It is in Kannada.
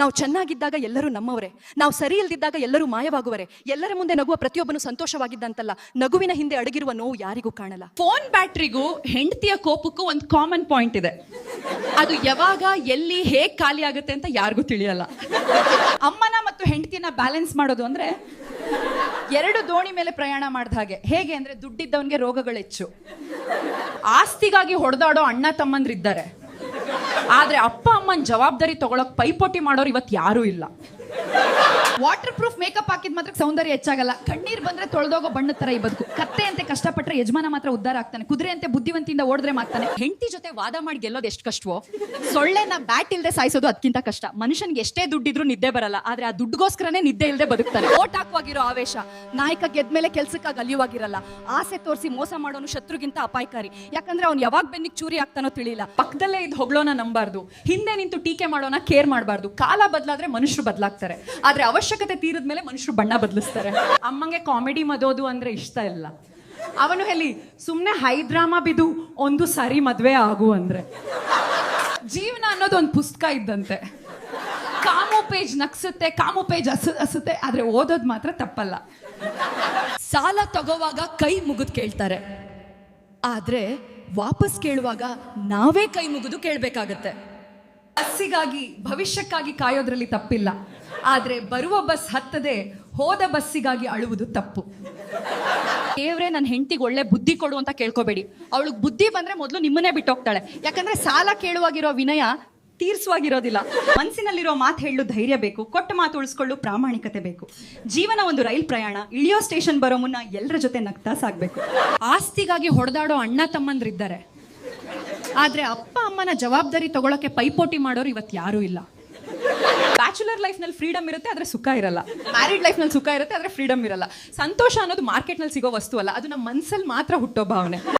ನಾವು ಚೆನ್ನಾಗಿದ್ದಾಗ ಎಲ್ಲರೂ ನಮ್ಮವರೇ, ನಾವು ಸರಿ ಇಲ್ದಿದ್ದಾಗ ಎಲ್ಲರೂ ಮಾಯವಾಗುವರೆ. ಎಲ್ಲರ ಮುಂದೆ ನಗುವ ಪ್ರತಿಯೊಬ್ಬನು ಸಂತೋಷವಾಗಿದ್ದಂತಲ್ಲ, ನಗುವಿನ ಹಿಂದೆ ಅಡಗಿರುವ ನೋವು ಯಾರಿಗೂ ಕಾಣಲ್ಲ. ಫೋನ್ ಬ್ಯಾಟ್ರಿಗೂ ಹೆಂಡತಿಯ ಕೋಪಕ್ಕೂ ಒಂದು ಕಾಮನ್ ಪಾಯಿಂಟ್ ಇದೆ. ಅದು ಯಾವಾಗ ಎಲ್ಲಿ ಹೇಗೆ ಖಾಲಿ ಆಗುತ್ತೆ ಅಂತ ಯಾರಿಗೂ ತಿಳಿಯಲ್ಲ. ಅಮ್ಮನ ಮತ್ತು ಹೆಂಡತಿನ ಬ್ಯಾಲೆನ್ಸ್ ಮಾಡೋದು ಅಂದ್ರೆ ಎರಡು ದೋಣಿ ಮೇಲೆ ಪ್ರಯಾಣ ಮಾಡಿದ ಹಾಗೆ. ಹೇಗೆ ಅಂದ್ರೆ ದುಡ್ಡಿದ್ದವನಿಗೆ ರೋಗಗಳು ಹೆಚ್ಚು, ಆಸ್ತಿಗಾಗಿ ಹೊಡೆದಾಡೋ ಅಣ್ಣ ತಮ್ಮಂದ್ರಿದ್ದಾರೆ, ಆದ್ರೆ ಅಪ್ಪ ಅಮ್ಮನ ಜವಾಬ್ದಾರಿ ತಗೊಳಕ್ ಪೈಪೋಟಿ ಮಾಡೋರು ಇವತ್ತು ಯಾರೂ ಇಲ್ಲ. ವಾಟರ್ ಪ್ರೂಫ್ ಮೇಕಪ್ ಹಾಕಿದ್ ಮಾತ್ರ ಸೌಂದರ್ಯ ಹೆಚ್ಚಾಗಲ್ಲ. ಕಣ್ಣೀರ್ ಬಂದ್ರೆ ತೊಳೆದೋಗೋ ಬಣ್ಣದ ತರ ಈ ಬದುಕು. ಕತ್ತೆ ಅಂತೆ ಕಷ್ಟಪಟ್ರೆ ಯಜಮಾನ ಮಾತ್ರ ಉದ್ಧಾರ ಆಗ್ತಾನೆ, ಕುದುರೆ ಅಂತೆ ಬುದ್ಧಿವಂತಿಯಿಂದ ಓಡಿದ್ರೆ ಮಾಡ್ತಾನೆ. ಹೆಂಡತಿ ಜೊತೆ ವಾದ ಮಾಡಿ ಗೆಲ್ಲೋದು ಎಷ್ಟು ಕಷ್ಟವೋ, ಸೊಳ್ಳೆನ ಬ್ಯಾಟ್ ಇಲ್ದೆ ಸಾಯಿಸೋದು ಅದಕ್ಕಿಂತ ಕಷ್ಟ. ಮನುಷ್ಯನ್ಗೆ ಎಷ್ಟೇ ದುಡ್ಡಿದ್ರು ನಿದ್ದೆ ಬರಲ್ಲ, ಆದ್ರೆ ಆ ದುಡ್ಡುಗೋಸ್ಕರನೇ ನಿದ್ದೆ ಇಲ್ದೆ ಬದುಕ್ತಾನೆ. ಓಟ್ ಹಾಕುವಾಗಿರೋ ಆವೇಶ, ನಾಯಕ ಗೆದ್ಮೇಲೆ ಕೆಲ್ಸಕ್ಕಾಗಿ ಅಲಿಯುವಾಗಿರಲ್ಲ. ಆಸೆ ತೋರಿಸಿ ಮೋಸ ಮಾಡೋನು ಶತ್ರುಗಿಂತ ಅಪಾಯಕಾರಿ, ಯಾಕಂದ್ರೆ ಅವ್ನು ಯಾವಾಗ ಬೆನ್ನಿಗೆ ಚೂರಿ ಆಗ್ತಾನೋ ತಿಳಿಲ್ಲ. ಪಕ್ಕದಲ್ಲೇ ಇದು ಹೊಗಳೋನ ನಂಬಾರ್ದು, ಹಿಂದೆ ನಿಂತು ಟೀಕೆ ಮಾಡೋನ ಕೇರ್ ಮಾಡಬಾರ್ದು. ಕಾಲ ಬದಲಾದ್ರೆ ಮನುಷ್ಯರು ಬದಲಾಗ್ತಾರೆ, ಆದ್ರೆ ಅವಶ್ಯಕತೆ ತೀರಿದ ಮೇಲೆ ಮನುಷ್ಯರು ಬಣ್ಣ ಬದಲಿಸ್ತಾರೆ. ಅಮ್ಮಂಗೆ ಕಾಮಿಡಿ ಮದೋದು ಅಂದ್ರೆ ಇಷ್ಟ ಇಲ್ಲ. ಅವನು ಹೇಳಿ ಸುಮ್ನೆ ಹೈಡ್ರಾಮಾ ಬಿದು ಒಂದು ಸಾರಿ ಮದ್ವೆ ಆಗು ಅಂದ್ರೆ. ಜೀವನ ಅನ್ನೋದು ಒಂದು ಪುಸ್ತಕ ಇದ್ದಂತೆ, ಕಾಮು ಪೇಜ್ ನಗ್ಸುತ್ತೆ, ಕಾಮು ಪೇಜ್ ಹಸುತ್ತೆ, ಆದ್ರೆ ಓದೋದು ಮಾತ್ರ ತಪ್ಪಲ್ಲ. ಸಾಲ ತಗೋವಾಗ ಕೈ ಮುಗಿದು ಕೇಳ್ತಾರೆ, ಆದ್ರೆ ವಾಪಸ್ ಕೇಳುವಾಗ ನಾವೇ ಕೈ ಮುಗಿದು ಕೇಳ್ಬೇಕಾಗತ್ತೆ. ಬಸ್ಸಿಗಾಗಿ ಭವಿಷ್ಯಕ್ಕಾಗಿ ಕಾಯೋದ್ರಲ್ಲಿ ತಪ್ಪಿಲ್ಲ, ಆದ್ರೆ ಬರುವ ಬಸ್ ಹತ್ತದೆ ಹೋದ ಬಸ್ಸಿಗಾಗಿ ಅಳುವುದು ತಪ್ಪು. ದೇವ್ರೆ ನನ್ನ ಹೆಂಡತಿಗೆ ಒಳ್ಳೆ ಬುದ್ಧಿ ಕೊಡು ಅಂತ ಕೇಳ್ಕೋಬೇಡಿ. ಅವಳಿಗೆ ಬುದ್ಧಿ ಬಂದ್ರೆ ಮೊದಲು ನಿಮ್ಮನ್ನೇ ಬಿಟ್ಟೋಗ್ತಾಳೆ. ಯಾಕಂದ್ರೆ ಸಾಲ ಕೇಳುವಾಗಿರೋ ವಿನಯ ತೀರ್ಸುವಾಗಿರೋದಿಲ್ಲ. ಮನಸ್ಸಿನಲ್ಲಿರೋ ಮಾತು ಹೇಳಲು ಧೈರ್ಯ ಬೇಕು, ಕೊಟ್ಟ ಮಾತು ಉಳಿಸ್ಕೊಳ್ಳು ಪ್ರಾಮಾಣಿಕತೆ ಬೇಕು. ಜೀವನ ಒಂದು ರೈಲ್ ಪ್ರಯಾಣ, ಇಳಿಯೋ ಸ್ಟೇಷನ್ ಬರೋ ಮುನ್ನ ಎಲ್ಲರ ಜೊತೆ ನಗ್ತಾ ಸಾಗ್ಬೇಕು. ಆಸ್ತಿಗಾಗಿ ಹೊಡೆದಾಡೋ ಅಣ್ಣ ತಮ್ಮಂದ್ರಿದ್ದಾರೆ, ಆದ್ರೆ ಅಪ್ಪ ಅಮ್ಮನ ಜವಾಬ್ದಾರಿ ತಗೊಳಕ್ಕೆ ಪೈಪೋಟಿ ಮಾಡೋರು ಇವತ್ತು ಯಾರೂ ಇಲ್ಲ. ಬ್ಯಾಚುಲರ್ ಲೈಫ್ ನಲ್ಲಿ ಫ್ರೀಡಮ್ ಇರುತ್ತೆ, ಆದ್ರೆ ಸುಖ ಇರಲ್ಲ. ಮ್ಯಾರಿಡ್ ಲೈಫ್ ನಲ್ಲಿ ಸುಖ ಇರುತ್ತೆ, ಆದ್ರೆ ಫ್ರೀಡಮ್ ಇರಲ್ಲ. ಸಂತೋಷ ಅನ್ನೋದು ಮಾರ್ಕೆಟ್ ನಲ್ಲಿ ಸಿಗೋ ವಸ್ತು ಅಲ್ಲ, ಅದು ನಮ್ಮ ಮನ್ಸಲ್ಲಿ ಮಾತ್ರ ಹುಟ್ಟೋ ಭಾವನೆ.